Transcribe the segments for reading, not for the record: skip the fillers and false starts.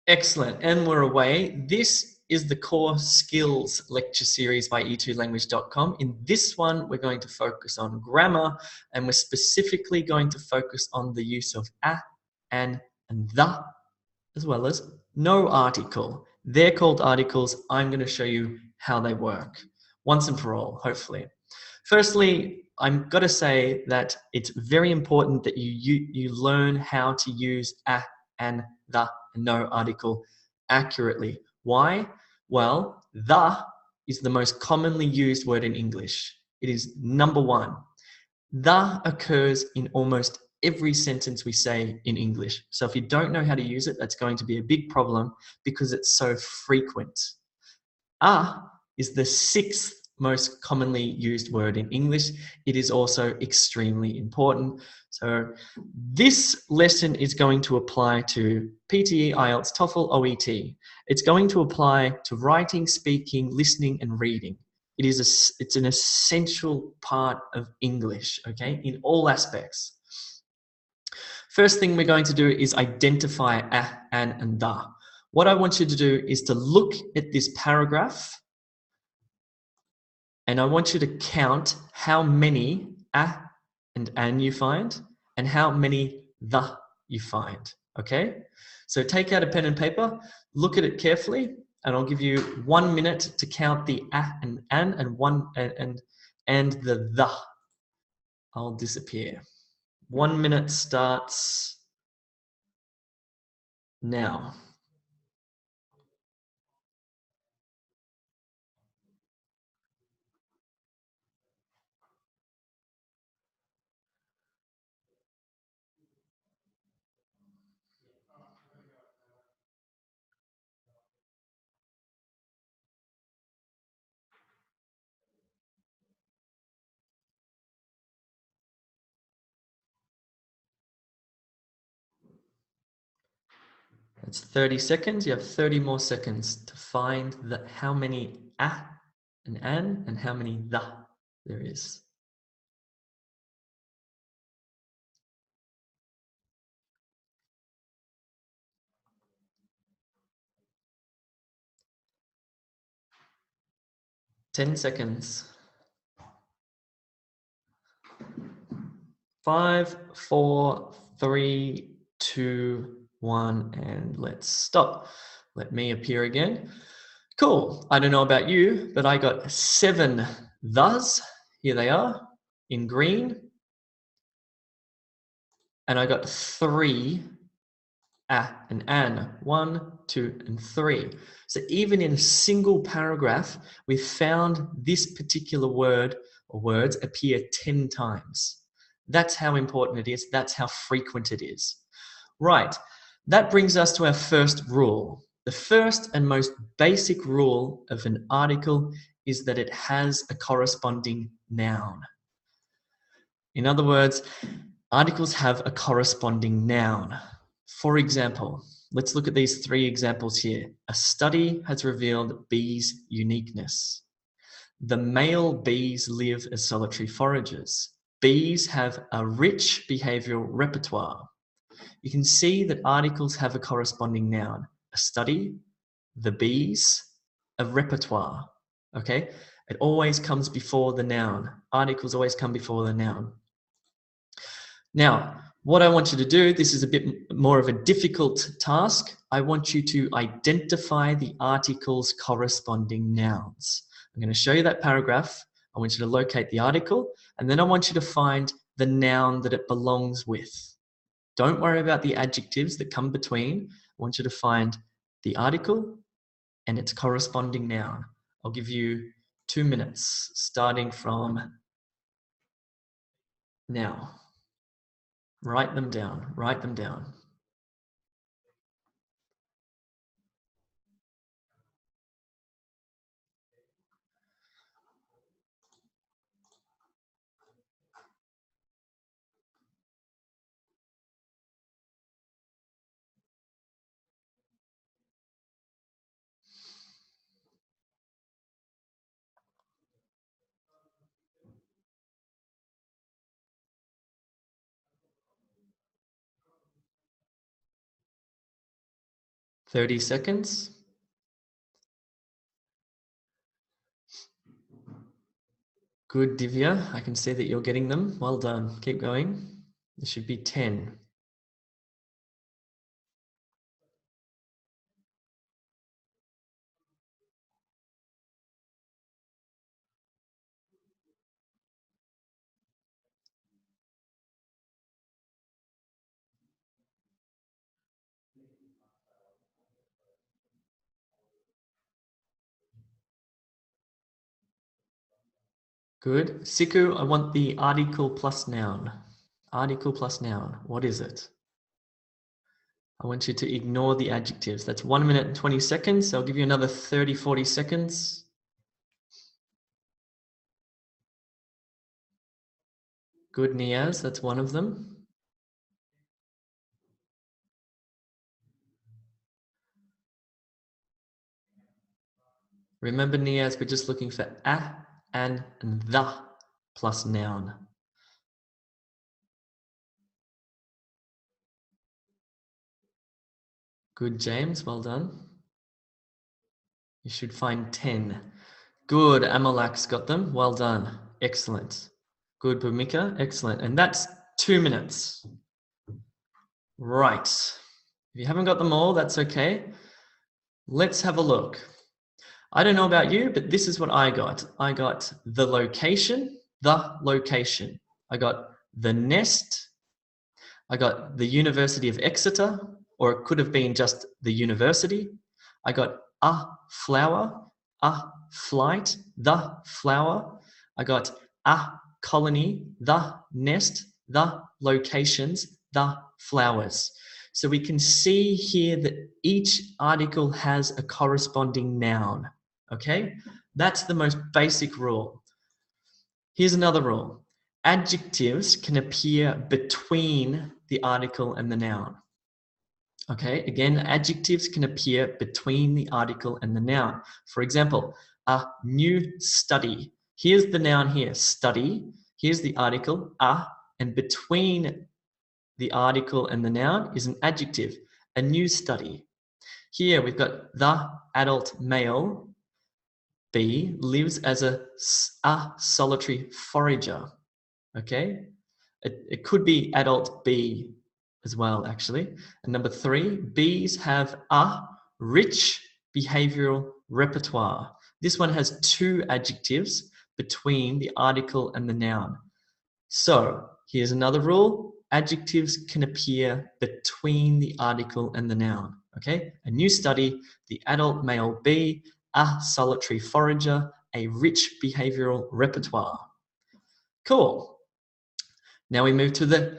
Excellent. And we're away. This is the Core Skills lecture series by e2language.com. In this one, we're going to focus on grammar, and we're specifically going to focus on the use of a, and the, as well as no article. They're called articles. I'm going to show you how they work once and for all, hopefully. Firstly, I'm got to say that it's very important that you learn how to use a, and the, and no article accurately. Why? Well, the is the most commonly used word in English. It is number one. The occurs in almost every sentence we say in English. So if you don't know how to use it, that's going to be a big problem because it's so frequent. A is the sixth most commonly used word in English. It is also extremely important. So this lesson is going to apply to PTE, IELTS, TOEFL, OET. It's going to apply to writing, speaking, listening, and reading. It's an essential part of English, okay, in all aspects. First thing we're going to do is identify a, an, and the. What I want you to do is to look at this paragraph, and I want you to count how many a and an you find and how many the you find, okay? So take out a pen and paper, look at it carefully, and I'll give you 1 minute to count the a and an and the. I'll disappear. 1 minute starts now. It's 30 seconds. You have 30 more seconds to find how many a and an and how many the there is. Ten seconds. 5, 4, 3, 2, 1, and let's stop. Let me appear again. Cool. I don't know about you, but I got 7 thes. Here they are in green. And I got 3 a and an. 1, 2, and 3. So even in a single paragraph, we found this particular word or words appear 10 times. That's how important it is. That's how frequent it is. Right. That brings us to our first rule. The first and most basic rule of an article is that it has a corresponding noun. In other words, articles have a corresponding noun. For example, let's look at these 3 examples here. A study has revealed bees' uniqueness. The male bees live as solitary foragers. Bees have a rich behavioral repertoire. You can see that articles have a corresponding noun. A study, the bees, a repertoire. Okay? It always comes before the noun. Articles always come before the noun. Now, what I want you to do, this is a bit more of a difficult task. I want you to identify the article's corresponding nouns. I'm going to show you that paragraph. I want you to locate the article, and then I want you to find the noun that it belongs with. Don't worry about the adjectives that come between. I want you to find the article and its corresponding noun. I'll give you 2 minutes, starting from now. Write them down, write them down. 30 seconds. Good, Divya. I can see that you're getting them. Well done. Keep going. There should be 10. Good. Siku, I want the article plus noun. Article plus noun. What is it? I want you to ignore the adjectives. That's 1 minute and 20 seconds. I'll give you another 30, 40 seconds. Good, Niaz. That's one of them. Remember, Niaz, we're just looking for a and the plus noun. Good, James. Well done. You should find 10. Good, Amalak's got them. Well done. Excellent. Good, Bhumika. Excellent. And that's 2 minutes. Right. If you haven't got them all, that's okay. Let's have a look. I don't know about you, but this is what I got. I got the location. I got the nest. I got the University of Exeter, or it could have been just the university. I got a flower, a flight, the flower. I got a colony, the nest, the locations, the flowers. So we can see here that each article has a corresponding noun, okay? That's the most basic rule. Here's another rule. Adjectives can appear between the article and the noun. Okay, again, adjectives can appear between the article and the noun. For example, a new study. Here's the noun here, study. Here's the article, a, and between the article and the noun is an adjective, a new study. Here we've got the adult male, B, lives as a solitary forager. Okay, it could be adult B as well, actually. And number 3, bees have a rich behavioral repertoire. This one has 2 adjectives between the article and the noun. So here's another rule. Adjectives can appear between the article and the noun. Okay, a new study, the adult male bee, a solitary forager, a rich behavioral repertoire. Cool. Now we move to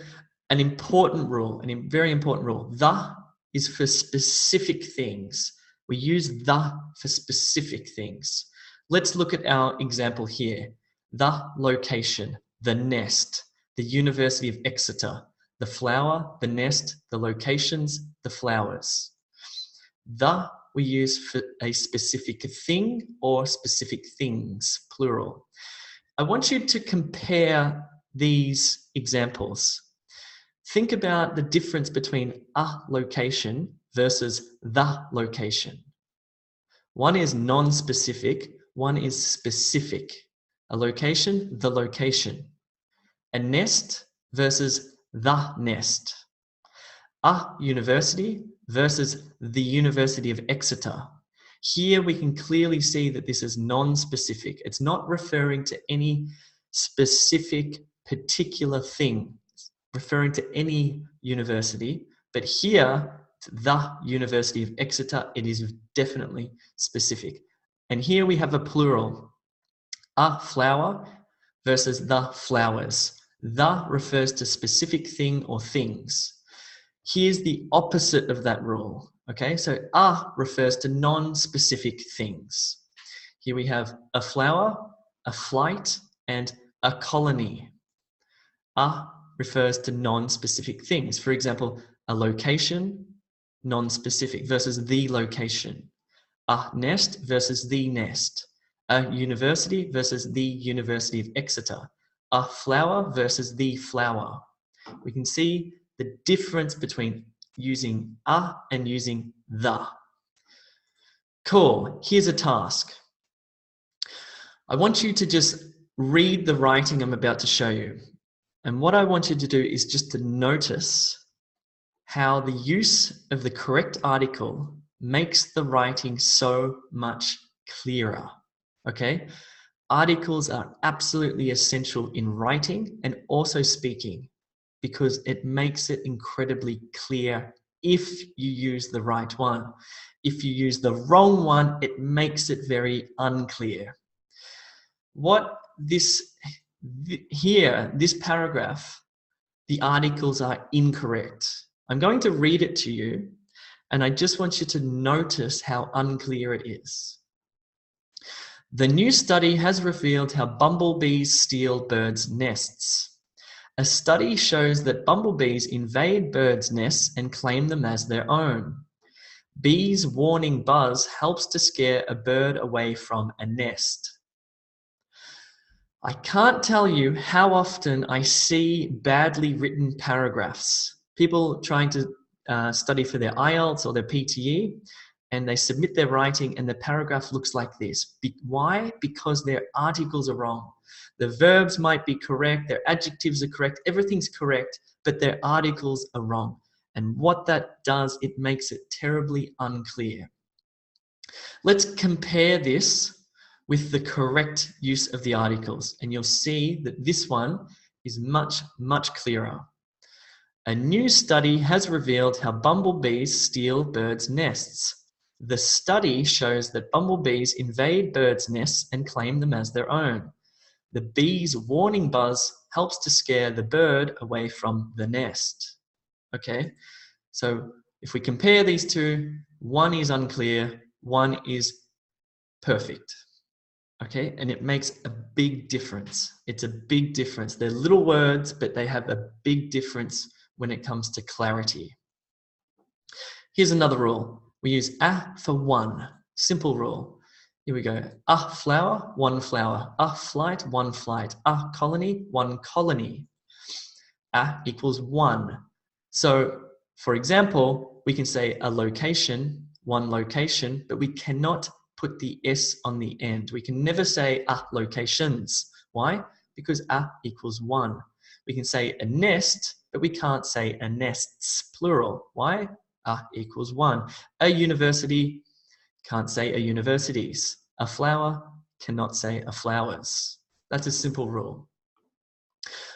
an important rule, a very important rule. The is for specific things. We use the for specific things. Let's look at our example here. The location, the nest, the University of Exeter, the flower, the nest, the locations, the flowers. The we use for a specific thing or specific things, plural. I want you to compare these examples. Think about the difference between a location versus the location. One is non-specific, one is specific. A location, the location. A nest versus the nest. A university versus the University of Exeter. Here we can clearly see that this is non-specific. It's not referring to any specific particular thing, it's referring to any university, but here, the University of Exeter, it is definitely specific. And here we have a plural, a flower versus the flowers. The refers to specific thing or things. Here's the opposite of that rule. Okay, so a refers to non-specific things. Here we have a flower, a flight, and a colony. A refers to non-specific things. For example, a location, non-specific, versus the location. A nest versus the nest. A university versus the University of Exeter. A flower versus the flower. We can see the difference between using a and using the. Cool. Here's a task. I want you to just read the writing I'm about to show you. And what I want you to do is just to notice how the use of the correct article makes the writing so much clearer. Okay? Articles are absolutely essential in writing and also speaking because it makes it incredibly clear if you use the right one. If you use the wrong one, it makes it very unclear. What this paragraph, the articles are incorrect. I'm going to read it to you, and I just want you to notice how unclear it is. The new study has revealed how bumblebees steal birds' nests. A study shows that bumblebees invade birds' nests and claim them as their own. Bees' warning buzz helps to scare a bird away from a nest. I can't tell you how often I see badly written paragraphs. People trying to study for their IELTS or their PTE, and they submit their writing and the paragraph looks like this. Why? Because their articles are wrong. The verbs might be correct, their adjectives are correct, everything's correct, but their articles are wrong. And what that does, it makes it terribly unclear. Let's compare this with the correct use of the articles, and you'll see that this one is much, much clearer. A new study has revealed how bumblebees steal birds' nests. The study shows that bumblebees invade birds' nests and claim them as their own. The bee's warning buzz helps to scare the bird away from the nest. Okay, so if we compare these two, one is unclear, one is perfect. Okay, and it makes a big difference. It's a big difference. They're little words, but they have a big difference when it comes to clarity. Here's another rule. We use a for one. Simple rule. Here we go. A flower, one flower. A flight, one flight. A colony, one colony. A equals one. So, for example, we can say a location, one location, but we cannot put the S on the end. We can never say locations. Why? Because a equals one. We can say a nest, but we can't say a nests, plural. Why? A equals one. A university, can't say a universities. A flower, cannot say a flowers. That's a simple rule.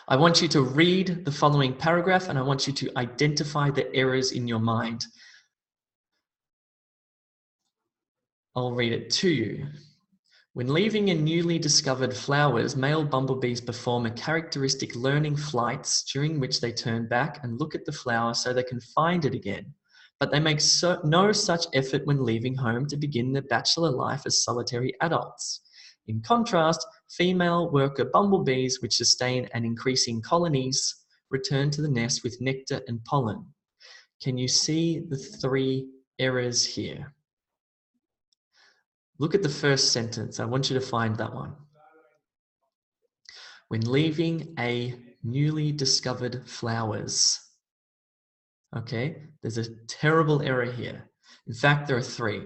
I want you to read the following paragraph and I want you to identify the errors in your mind. I'll read it to you. When leaving in newly discovered flowers, male bumblebees perform a characteristic learning flights during which they turn back and look at the flower so they can find it again. But they make no such effort when leaving home to begin their bachelor life as solitary adults. In contrast, female worker bumblebees, which sustain an increasing colonies, return to the nest with nectar and pollen. Can you see the three errors here? Look at the first sentence. I want you to find that one. When leaving a newly discovered flowers. Okay, there's a terrible error here. In fact, there are three.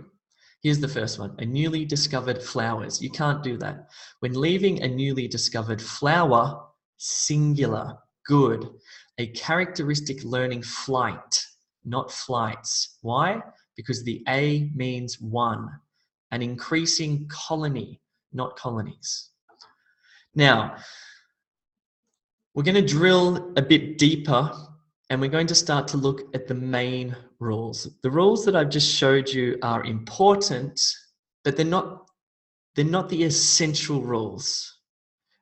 Here's the first one, a newly discovered flowers. You can't do that. When leaving a newly discovered flower, singular, good. A characteristic learning flight, not flights. Why? Because the A means one. An increasing colony, not colonies. Now, we're going to drill a bit deeper and we're going to start to look at the main rules. The rules that I've just showed you are important, but they're not the essential rules.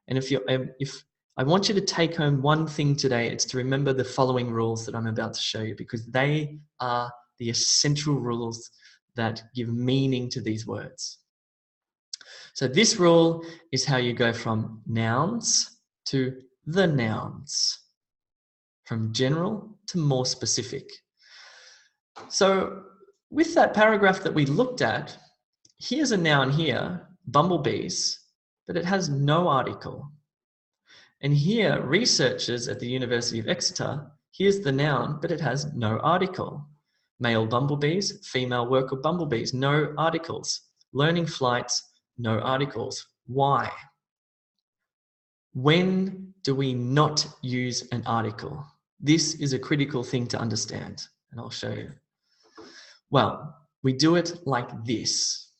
And if I want you to take home one thing today, it's to remember the following rules that I'm about to show you because they are the essential rules that give meaning to these words. So this rule is how you go from nouns to the nouns, from general to more specific. So with that paragraph that we looked at, here's a noun here, bumblebees, but it has no article. And here, researchers at the University of Exeter, here's the noun, but it has no article. Male bumblebees, female worker bumblebees, no articles. Learning flights, no articles. Why? When do we not use an article? This is a critical thing to understand, and I'll show you. Well, we do it like this.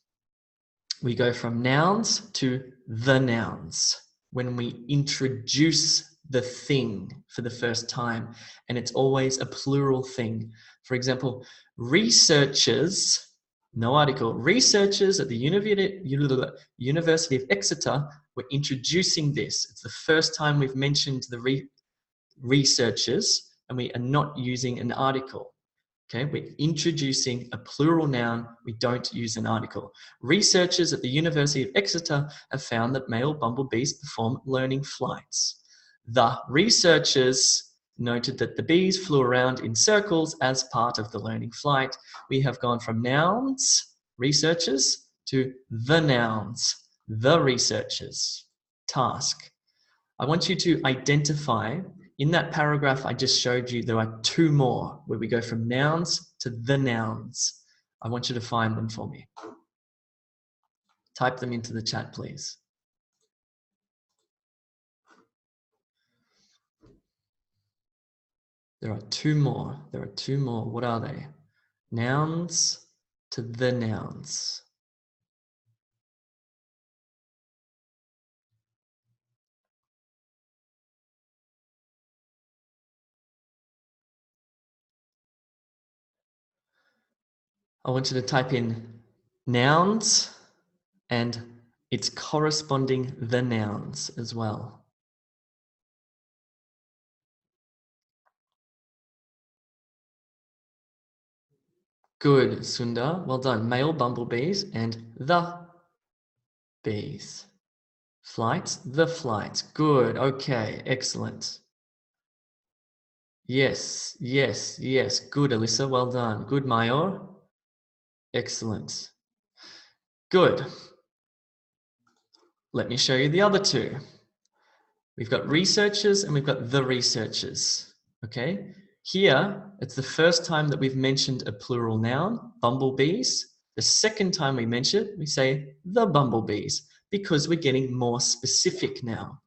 We go from nouns to the nouns when we introduce the thing for the first time, and it's always a plural thing. For example, researchers, no article, researchers at the University of Exeter were introducing this. It's the first time we've mentioned the researchers, and we are not using an article. Okay, we're introducing a plural noun. We don't use an article. Researchers at the University of Exeter have found that male bumblebees perform learning flights. The researchers noted that the bees flew around in circles as part of the learning flight. We have gone from nouns, researchers, to the nouns, the researchers. Task. I want you to identify, in that paragraph I just showed you, there are two more where we go from nouns to the nouns. I want you to find them for me. Type them into the chat, please. There are two more. There are two more. What are they? Nouns to the nouns. I want you to type in nouns and its corresponding the nouns as well. Good, Sundar. Well done. Male bumblebees and the bees. Flights, the flights. Good. Okay, excellent. Yes, yes, yes. Good, Alyssa. Well done. Good, Mayor. Excellent. Good. Let me show you the other two. We've got researchers and we've got the researchers. Okay. Here, it's the first time that we've mentioned a plural noun, bumblebees. The second time we mention it, we say the bumblebees because we're getting more specific now.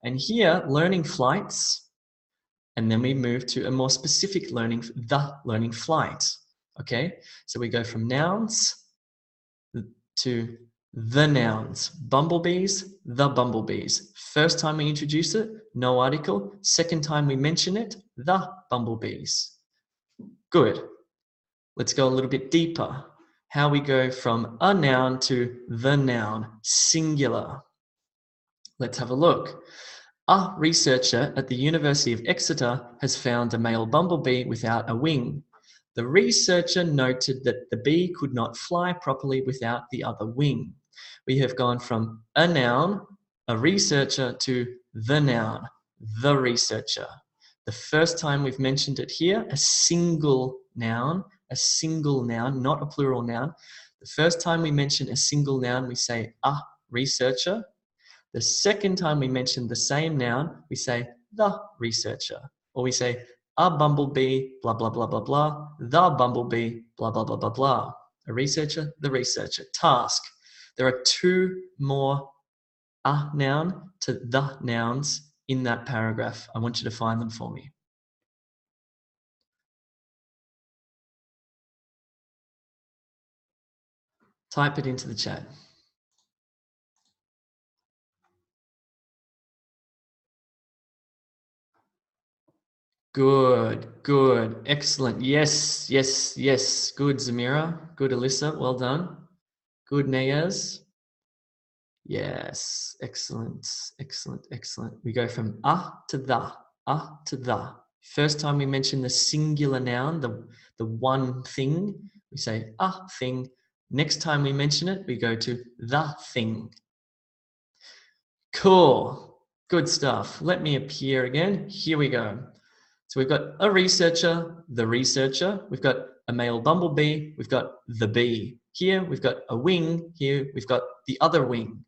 And here, learning flights, and then we move to a more specific learning, the learning flight. Okay, so we go from nouns to the nouns. Bumblebees, the bumblebees. First time we introduce it, no article. Second time we mention it, the bumblebees. Good. Let's go a little bit deeper. How we go from a noun to the noun, singular. Let's have a look. A researcher at the University of Exeter has found a male bumblebee without a wing. The researcher noted that the bee could not fly properly without the other wing. We have gone from a noun, a researcher, to the noun, the researcher. The first time we've mentioned it here, a single noun, not a plural noun. The first time we mention a single noun, we say a researcher. The second time we mention the same noun, we say the researcher, or we say a bumblebee, blah, blah, blah, blah, blah, the bumblebee, blah, blah, blah, blah, blah. A researcher, the researcher. Task. There are two more a noun to the nouns in that paragraph. I want you to find them for me. Type it into the chat. Good, good, excellent. Yes, yes, yes. Good, Zamira. Good, Alyssa. Well done. Good, Nayaz. Yes, excellent, excellent, excellent. We go from a to the, a to the. First time we mention the singular noun, the one thing, we say a thing. Next time we mention it, we go to the thing. Cool, good stuff. Let me appear again. Here we go. So we've got a researcher, the researcher. We've got a male bumblebee. We've got the bee. Here we've got a wing. Here we've got the other wing.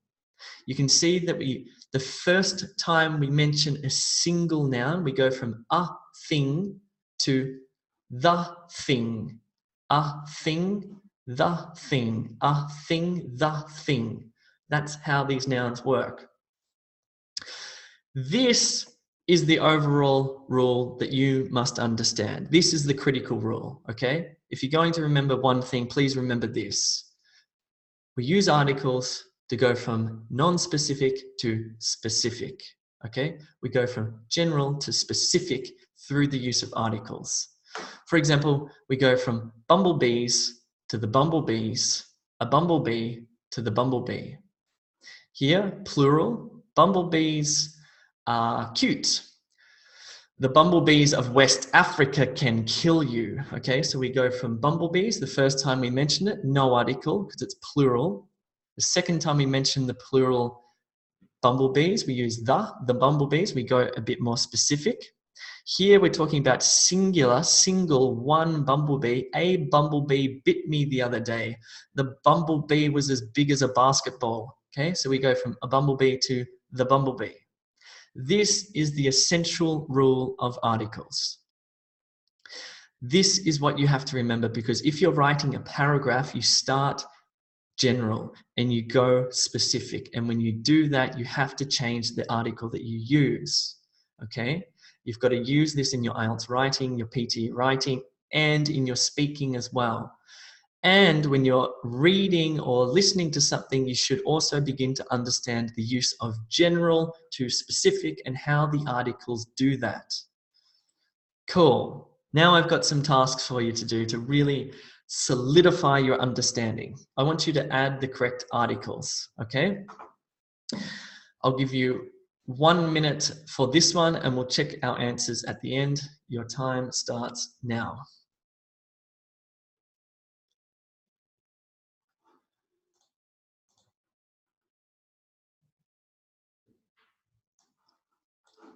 You can see that the first time we mention a single noun, we go from a thing to the thing. A thing, the thing. A thing, the thing. That's how these nouns work. This is the overall rule that you must understand. This is the critical rule, okay? If you're going to remember one thing, please remember this. We use articles to go from non-specific to specific, okay? We go from general to specific through the use of articles. For example, we go from bumblebees to the bumblebees, a bumblebee to the bumblebee. Here, plural, bumblebees are cute. The bumblebees of West Africa can kill you. Okay, so we go from bumblebees, the first time we mention it, no article, because it's plural. The second time we mention the plural bumblebees, we use the bumblebees, we go a bit more specific. Here we're talking about singular, single, one bumblebee. A bumblebee bit me the other day. The bumblebee was as big as a basketball. Okay, so we go from a bumblebee to the bumblebee. This is the essential rule of articles. This is what you have to remember, because if you're writing a paragraph, you start general and you go specific. And when you do that, you have to change the article that you use. Okay? You've got to use this in your IELTS writing, your PT writing, and in your speaking as well. And when you're reading or listening to something, you should also begin to understand the use of general to specific and how the articles do that. Cool. Now I've got some tasks for you to do to really solidify your understanding. I want you to add the correct articles, okay? I'll give you 1 minute for this one and we'll check our answers at the end. Your time starts now.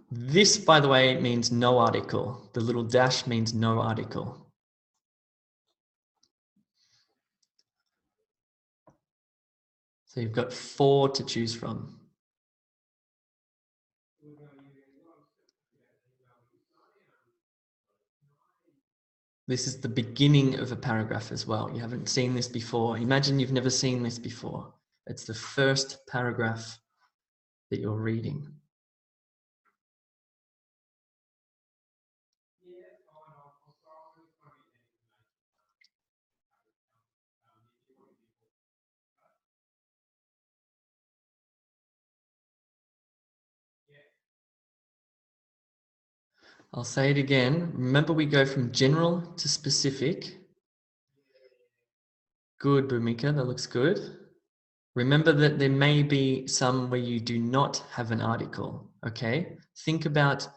This, by the way, means no article. The little dash means no article. So you've got 4 to choose from. This is the beginning of a paragraph as well. You haven't seen this before. Imagine you've never seen this before. It's the first paragraph that you're reading. I'll say it again. Remember, we go from general to specific. Good, Bhumika, that looks good. Remember that there may be some where you do not have an article, okay? Think about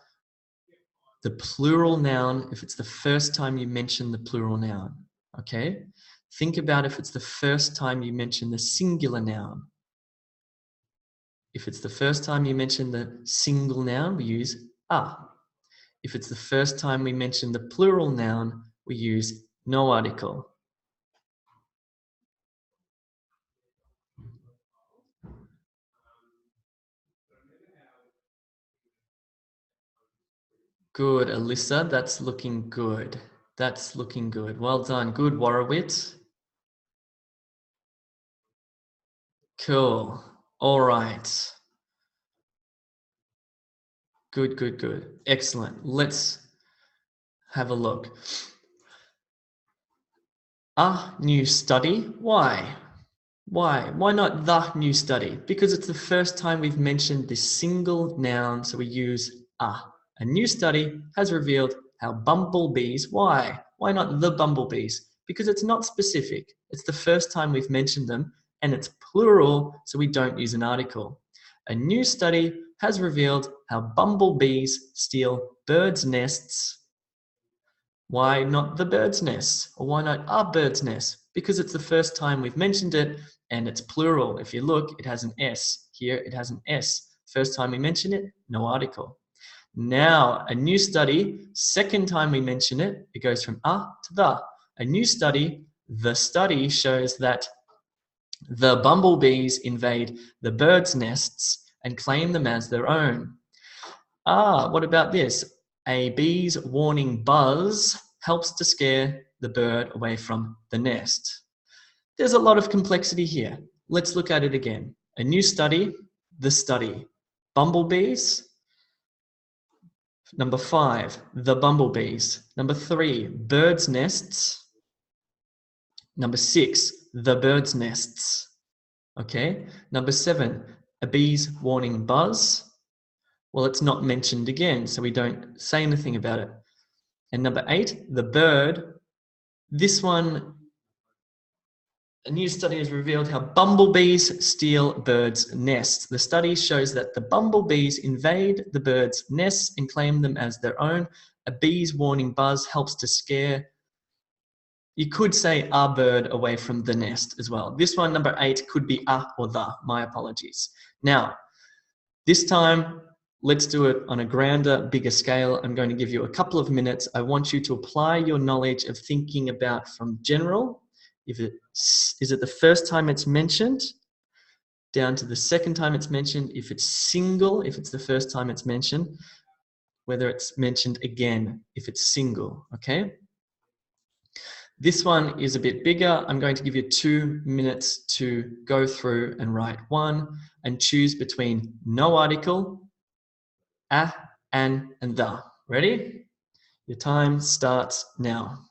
the plural noun if it's the first time you mention the plural noun, okay? Think about if it's the first time you mention the singular noun. If it's the first time you mention the single noun, we use a. If it's the first time we mention the plural noun, we use no article. Good, Alyssa, that's looking good. That's looking good. Well done. Good, Warowitz. Cool. All right. Good, good, good. Excellent. Let's have a look. A new study. Why? Why? Why not the new study? Because it's the first time we've mentioned this single noun, so we use a. A new study has revealed how bumblebees, why? Why not the bumblebees? Because it's not specific. It's the first time we've mentioned them, and it's plural, so we don't use an article. A new study has revealed how bumblebees steal birds' nests. Why not the bird's nest? Or why not a bird's nest? Because it's the first time we've mentioned it and it's plural. If you look, it has an S. Here it has an S. First time we mention it, no article. Now, a new study, second time we mention it, it goes from a to the. A new study, the study shows that the bumblebees invade the birds' nests and claim them as their own. What about this? A bee's warning buzz helps to scare the bird away from the nest. There's a lot of complexity here. Let's look at it again. A new study, the study. Bumblebees. Number 5, the bumblebees. Number 3, birds' nests. Number 6, the birds' nests. Okay. Number 7, a bee's warning buzz. Well, it's not mentioned again, so we don't say anything about it. And number 8, the bird. This one, a new study has revealed how bumblebees steal birds' nests. The study shows that the bumblebees invade the birds' nests and claim them as their own. A bee's warning buzz helps to scare, you could say a bird away from the nest as well. This one, number 8, could be a or the. My apologies. Now, this time, let's do it on a grander, bigger scale. I'm going to give you a couple of minutes. I want you to apply your knowledge of thinking about from general. Is it the first time it's mentioned, down to the second time it's mentioned, if it's single, if it's the first time it's mentioned, whether it's mentioned again, if it's single, okay? This one is a bit bigger. I'm going to give you 2 minutes to go through and write one and choose between no article, a, an, and the. Ready? Your time starts now.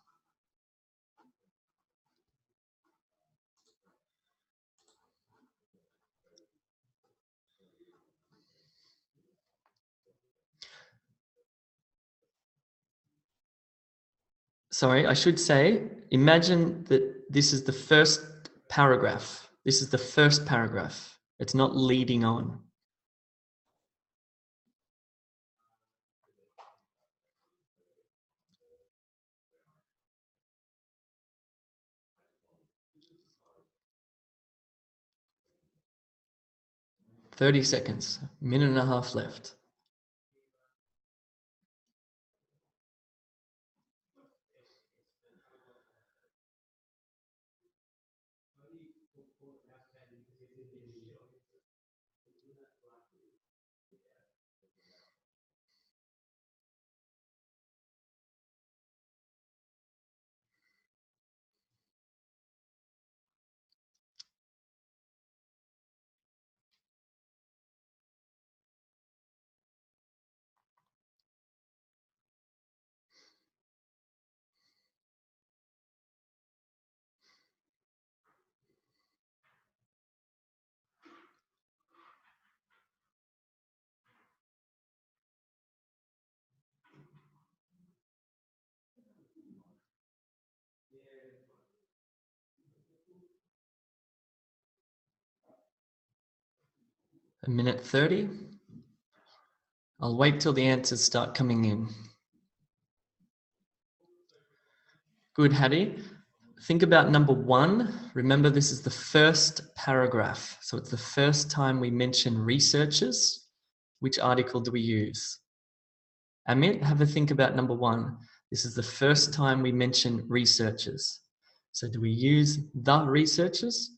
Sorry, I should say, imagine that this is the first paragraph. This is the first paragraph. It's not leading on. "30 seconds, a minute and a half left." A minute 30. I'll wait till the answers start coming in. Good, Hattie. Think about number 1. Remember, this is the first paragraph. So it's the first time we mention researchers. Which article do we use? Amit, have a think about number 1. This is the first time we mention researchers. So do we use the researchers?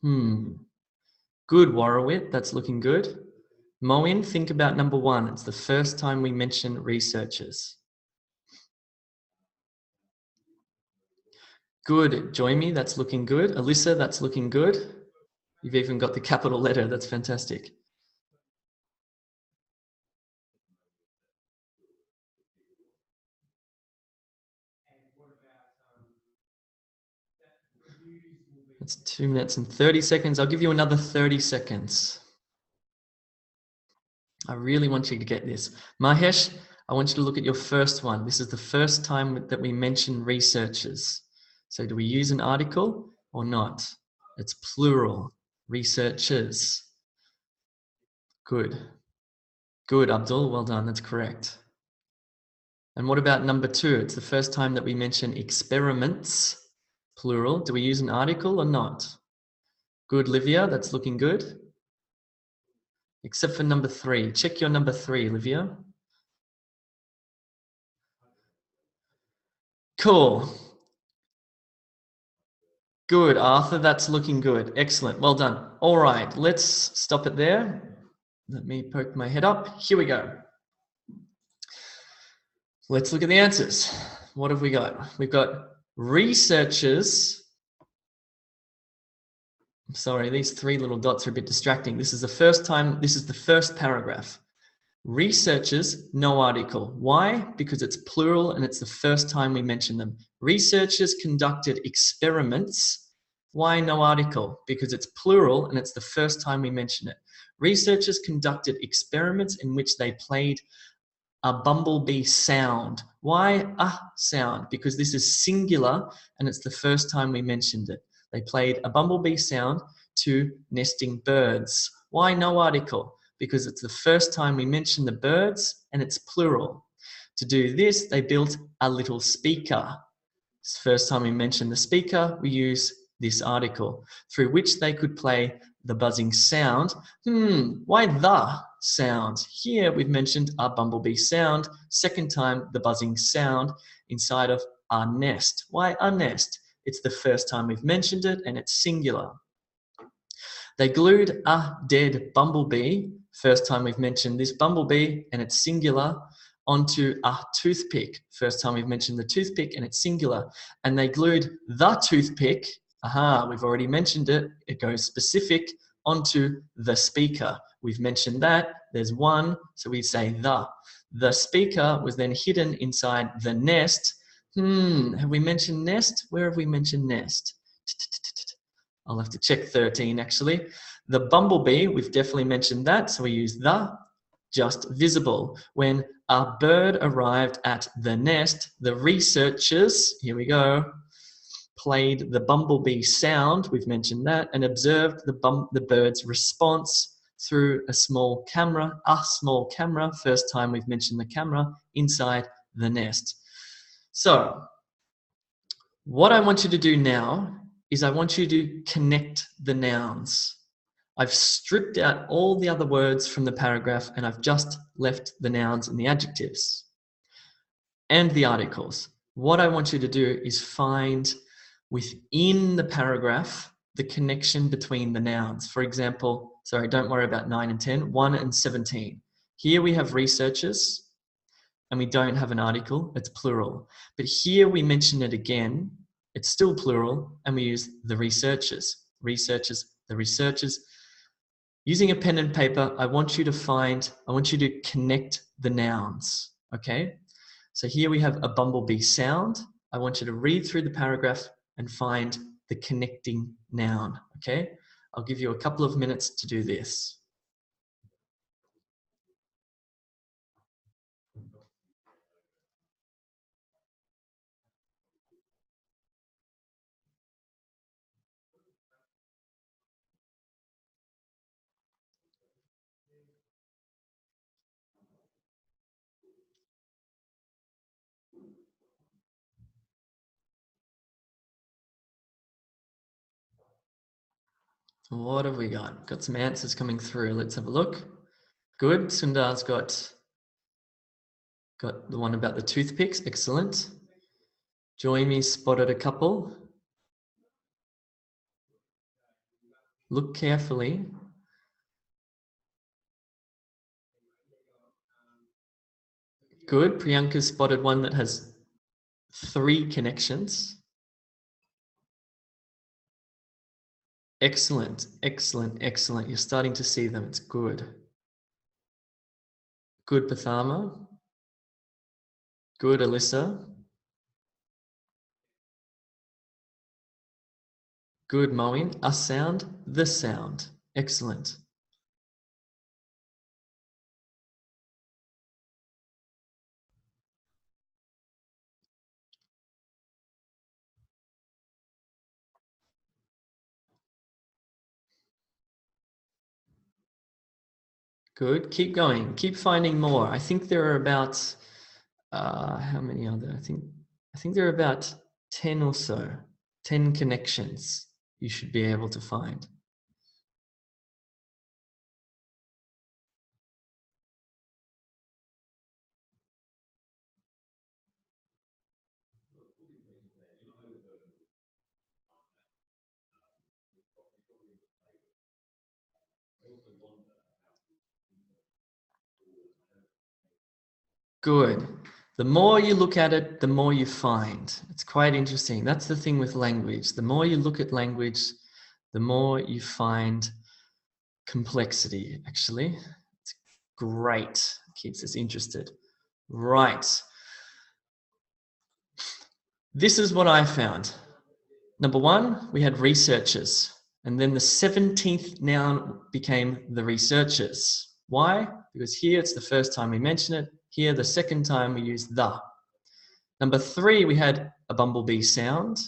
Good, Warrawit, that's looking good. Moin, think about number 1. It's the first time we mention researchers. Good, Joymi, that's looking good. Alyssa, that's looking good. You've even got the capital letter, that's fantastic. That's 2 minutes and 30 seconds. I'll give you another 30 seconds. I really want you to get this. Mahesh, I want you to look at your first one. This is the first time that we mention researchers. So do we use an article or not? It's plural, researchers. Good. Good, Abdul, well done, that's correct. And what about number 2? It's the first time that we mention experiments, plural. Do we use an article or not? Good, Livia, that's looking good. Except for number 3. Check your number 3, Livia. Cool. Good, Arthur, that's looking good. Excellent, well done. All right, let's stop it there. Let me poke my head up. Here we go. Let's look at the answers. What have we got? We've got Researchers, I'm sorry, these three little dots are a bit distracting. This is the first time, this is the first paragraph. Researchers, no article. Why? Because it's plural and it's the first time we mention them. Researchers conducted experiments. Why no article? Because it's plural and it's the first time we mention it. Researchers conducted experiments in which they played a bumblebee sound. Why a sound? Because this is singular and it's the first time we mentioned it. They played a bumblebee sound to nesting birds. Why no article? Because it's the first time we mention the birds and it's plural. To do this, they built a little speaker. It's the first time we mention the speaker, we use this article, through which they could play the buzzing sound. Why the sound? Here we've mentioned a bumblebee sound. Second time, the buzzing sound inside of a nest. Why a nest? It's the first time we've mentioned it and it's singular. They glued a dead bumblebee, first time we've mentioned this bumblebee and it's singular, onto a toothpick, first time we've mentioned the toothpick and it's singular. And they glued the toothpick, we've already mentioned it, it goes specific, onto the speaker. We've mentioned that, there's one, so we say the. The speaker was then hidden inside the nest. Have we mentioned nest? Where have we mentioned nest? I'll have to check 13 actually. The bumblebee, we've definitely mentioned that, so we use the. Just visible. When a bird arrived at the nest, the researchers, here we go, played the bumblebee sound, we've mentioned that, and observed the bird's response through a small camera, first time we've mentioned the camera, inside the nest. So, what I want you to do now is I want you to connect the nouns. I've stripped out all the other words from the paragraph and I've just left the nouns and the adjectives and the articles. What I want you to do is find within the paragraph the connection between the nouns. For example, sorry, don't worry about 9 and 10, 1 and 17. Here we have researchers and we don't have an article, it's plural. But here we mention it again, it's still plural, and we use the researchers. Researchers, the researchers. Using a pen and paper, I want you to connect the nouns, okay? So here we have a bumblebee sound. I want you to read through the paragraph and find the connecting noun, okay? I'll give you a couple of minutes to do this. What have we got? Got some answers coming through. Let's have a look. Good. Sundar's got the one about the toothpicks. Excellent. Joimi spotted a couple. Look carefully. Good. Priyanka spotted one that has 3 connections. Excellent, excellent, excellent. You're starting to see them. It's good. Good, Pathama. Good, Alyssa. Good, Moeen. A sound, the sound. Excellent. Good. Keep going. Keep finding more. I think there are about how many are there? I think there are about 10 or so. 10 connections you should be able to find. Good. The more you look at it, the more you find. It's quite interesting. That's the thing with language. The more you look at language, the more you find complexity, actually. It's great. Keeps us interested. Right. This is what I found. Number one, we had researchers. And then the 17th noun became the researchers. Why? Because here it's the first time we mention it. Here, the second time we use the. Number three, we had a bumblebee sound.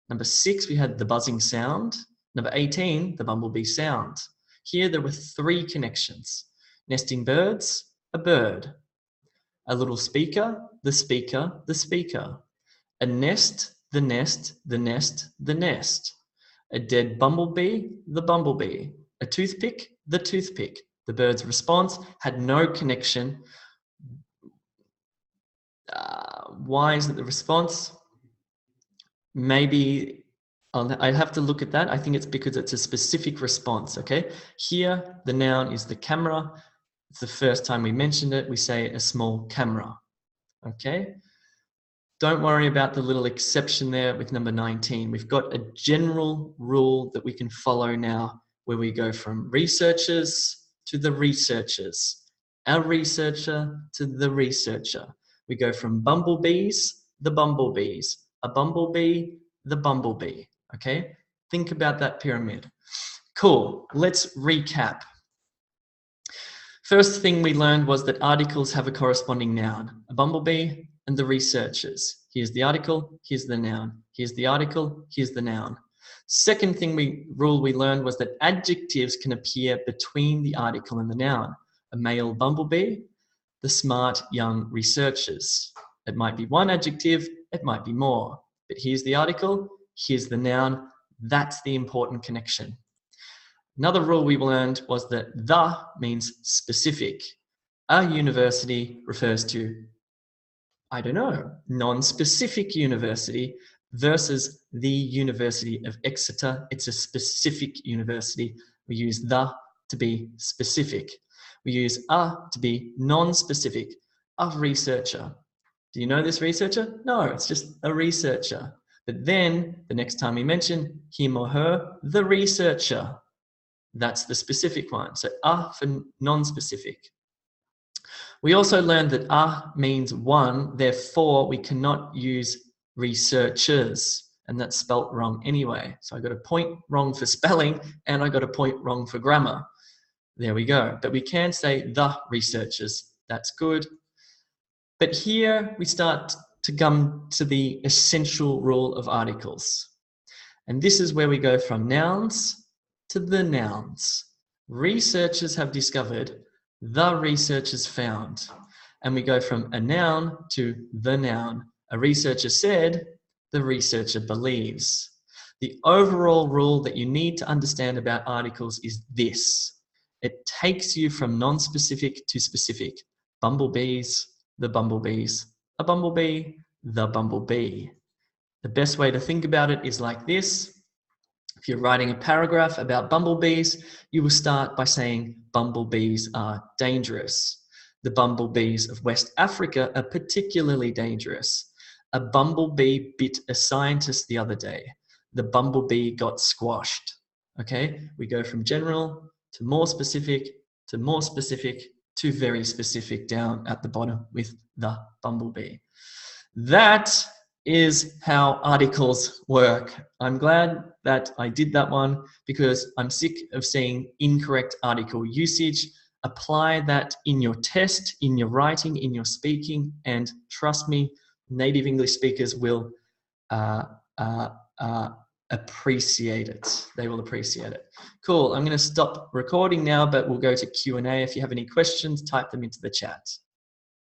Number 6, we had the buzzing sound. Number 18, the bumblebee sound. Here there were 3 connections. Nesting birds, a bird. A little speaker, the speaker, the speaker. A nest, the nest, the nest, the nest. A dead bumblebee, the bumblebee. A toothpick, the toothpick. The bird's response had no connection. Why is it the response? Maybe I have to look at that. I think it's because it's a specific response, okay? Here, the noun is the camera. It's the first time we mentioned it. We say a small camera, okay? Don't worry about the little exception there with number 19. We've got a general rule that we can follow now where we go from researchers to the researchers. Our researcher to the researcher. We go from bumblebees, the bumblebees. A bumblebee, the bumblebee, okay? Think about that pyramid. Cool, let's recap. First thing we learned was that articles have a corresponding noun, a bumblebee and the researchers. Here's the article, here's the noun. Here's the article, here's the noun. Second rule we learned was that adjectives can appear between the article and the noun. A male bumblebee, the smart young researchers. It might be one adjective, it might be more. But here's the article, here's the noun. That's the important connection. Another rule we learned was that the means specific. A university refers to, I don't know, non-specific university versus the University of Exeter. It's a specific university. We use the to be specific. We use a to be non-specific. A researcher. Do you know this researcher? No, it's just a researcher. But then the next time we mention him or her, the researcher. That's the specific one. So a for non-specific. We also learned that a means one, therefore we cannot use researchers, and that's spelt wrong anyway. So I got a point wrong for spelling and I got a point wrong for grammar. There we go. But we can say the researchers. That's good. But here we start to come to the essential rule of articles. And this is where we go from nouns to the nouns. Researchers have discovered, the researchers found. And we go from a noun to the noun. A researcher said, the researcher believes. The overall rule that you need to understand about articles is this. It takes you from non-specific to specific. Bumblebees, the bumblebees. A bumblebee, the bumblebee. The best way to think about it is like this. If you're writing a paragraph about bumblebees, you will start by saying bumblebees are dangerous. The bumblebees of West Africa are particularly dangerous. A bumblebee bit a scientist the other day. The bumblebee got squashed. Okay, we go from general to more specific to very specific down at the bottom with the bumblebee. That is how articles work. I'm glad that I did that one because I'm sick of seeing incorrect article usage. Apply that in your test, in your writing, in your speaking, and trust me, native English speakers will appreciate it. They will appreciate it. Cool, I'm going to stop recording now, but we'll go to Q&A. If you have any questions, type them into the chat.